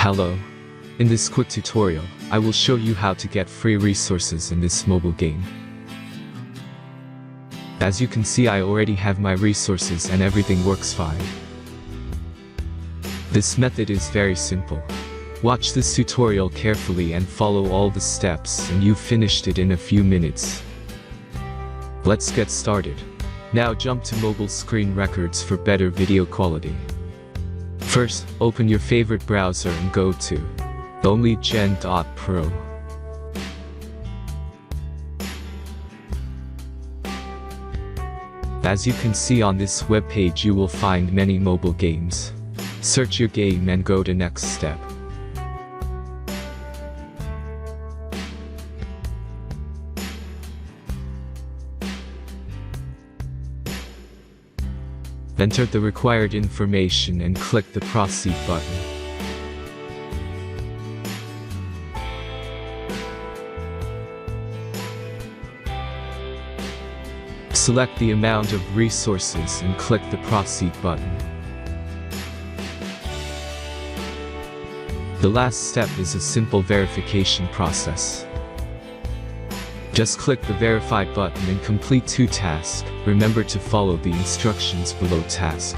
Hello. In this quick tutorial, I will show you how to get free resources in this mobile game. As you can see, I already have my resources and everything works fine. This method is very simple. Watch this tutorial carefully and follow all the steps and you've finished it in a few minutes. Let's get started. Now jump to mobile screen records for better video quality. First, open your favorite browser and go to onlygen.pro. As you can see on this webpage, you will find many mobile games. Search your game and go to next step. Enter the required information and click the Proceed button. Select the amount of resources and click the Proceed button. The last step is a simple verification process. Just click the Verify button and complete 2 tasks. Remember to follow the instructions below task.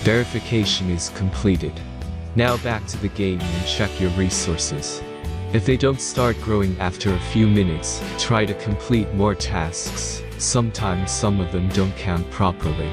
Verification is completed. Now back to the game and check your resources. If they don't start growing after a few minutes, try to complete more tasks. Sometimes some of them don't count properly.